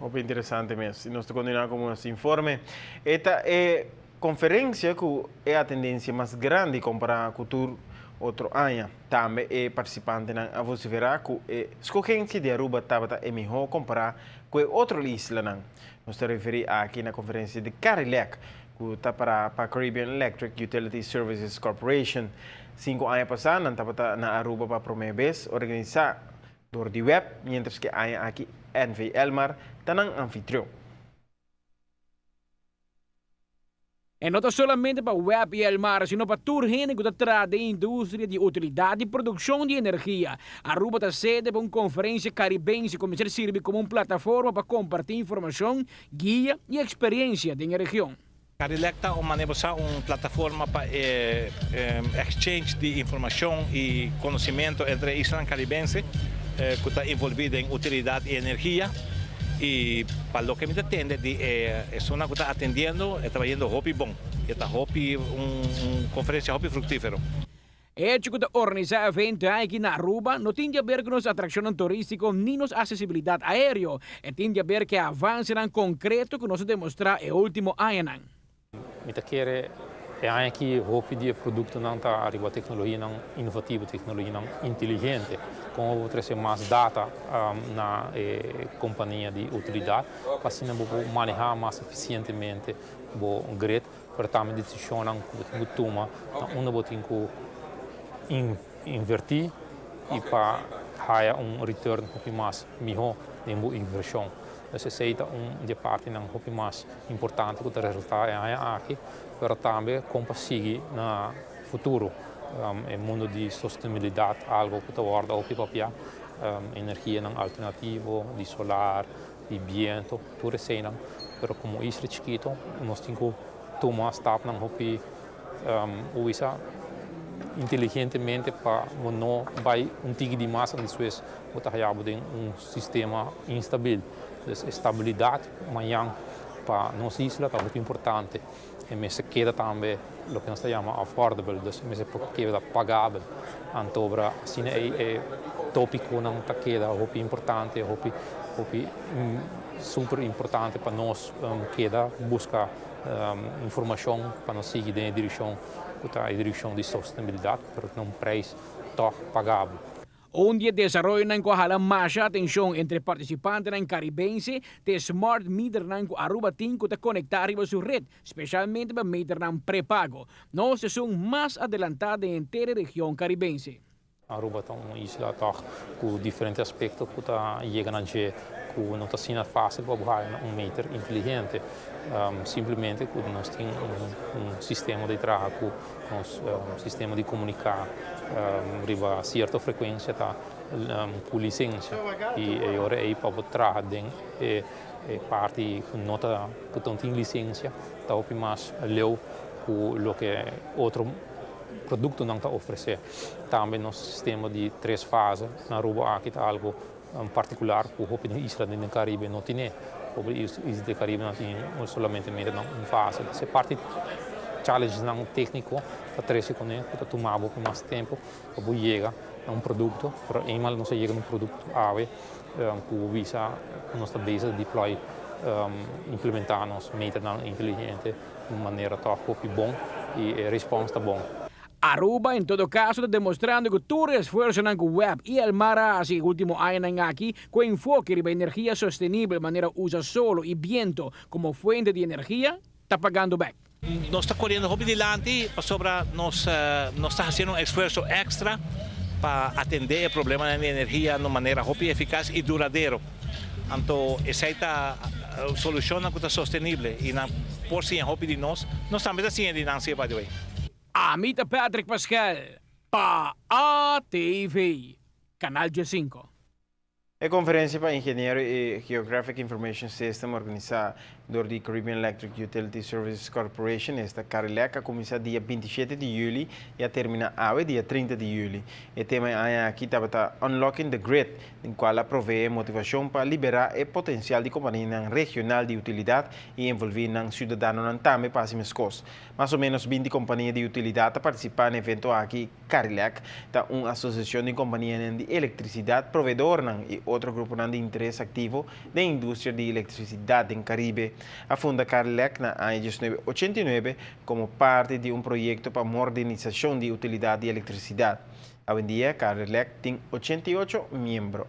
Muito interessante mesmo. Nós continuamos com esse informe. Esta é conferência que é a tendência mais grande comparada com o outro ano. Também é participante na você verá que a escolhência de Aruba é melhor comparada com outra isla. Nós nos referimos aqui na conferência de Carilac, que está para a Caribbean Electric Utility Services Corporation. 5 anos passados, estava na Aruba para a primeira vez organizar door die web, mientras que hay aqui NV Elmar, tanang anfitrião. E não solamente para web e Elmar, sino para toda gente que está da indústria de utilidade e produção de energia. Aruba está sede para uma conferência caribense que serve como uma plataforma para compartilhar informação, guia e experiência da região. Carilac está uma plataforma para exchange de informação e conhecimento entre islas caribenses que está envolvida em utilidade e energia. E para o que me atende, é uma que está atendendo, está fazendo hobby bom. Está hobby, uma conferência hobby fructífero. É que organizar evento aqui na Aruba não tem a ver com as atrações turísticas nem nos acessibilidade aérea. É tem a ver que avanço em concreto que nós demonstrar no último ano. Muitas vezes é aqui roupa de produto não está arriba tecnologia não inovativa, tecnologia não inteligente, com trazer mais data na companhia de utilidade, para assim manejar mais eficientemente o grid, para também decisão não toma, onde botem que invertir e para ter retorno mais melhor de uma inversão. Necessita de parte não hobby mais importante que o resultado é aqui, mas também conseguir no futuro no mundo de sustentabilidade algo que aborda o papel energia não alternativa, de solar, de vento, tudo isso não. Mas como isso é chiquito, nós temos que tomar step não hobby usar inteligentemente para não vai tigre de massa depois botar sistema instável. Estabilidade amanhã para nossa isla é muito importante. E mas queda também o que nós chamamos affordable, mas queda pagável. Então, assim é tópico não está queda, muito importante, super importante para nós queda buscar informação para nós seguir na direção de sustentabilidade, para um preço pagável. Onde desenvolve mais atenção entre participantes caribenses, de smart meter Aruba tem que conectar a sua rede, especialmente para meter pré-pago. Nós somos mais adelantados em toda a região caribense. Aruba é uma isla com diferentes aspectos que chegam a que não está sendo fácil para usar meter inteligente. Simplesmente que nós temos sistema de trabalho, um sistema de comunicar, a certa frequência com licença e agora é para trabalhar parte que não tem licença, está mais leu o que outro produto não está oferecer. Também nosso sistema de 3 fases na Aruba aqui está algo particular que o isla do Caribe não tem. O isla do Caribe não tem somente uma fase. Essa parte challenge não técnico para trazer com ele, para tomar mais tempo para chegar a produto. Para eenmaal não chega a produto ave, que visa nossa base deploy implementar nosso meter inteligente de maneira muito bom e a resposta bom. Aruba, em todo caso, está demonstrando que todo esforço na web e el mar assim, último ano aqui, com enfoque de energia sustentável, de maneira usa solo e viento como fonte de energia, está pagando back. Nós estamos correndo hobby dilante, nós estamos fazendo esforço extra para atender o problema da energia de maneira hobby eficaz e duradoura. Então, essa é a solução que está sustentável e por si em hobby de nós também assim em dinância, by the way. Amita Patrick Pascal, para ATV, Canal G5. A conferência para engenheiro e Geographic Information System organizada por a Caribbean Electric Utility Services Corporation, esta Carilac, começa dia 27 de julho e termina dia 30 de julho. O tema aqui está Unlocking the Grid, em qual provee motivação para liberar o potencial de companhia regional de utilidade e envolver os cidadãos também para as coisas. Mais ou menos 20 companhias de utilidade participam no evento aqui Carilac, uma associação de companhias de eletricidade, provedor e outro grupo de interesse ativo da indústria de eletricidade em Caribe. A funda Carlec na ano 1989 como parte de um projeto para modernização de utilidade de eletricidade. Hoje em dia, Carlec tem 88 membros.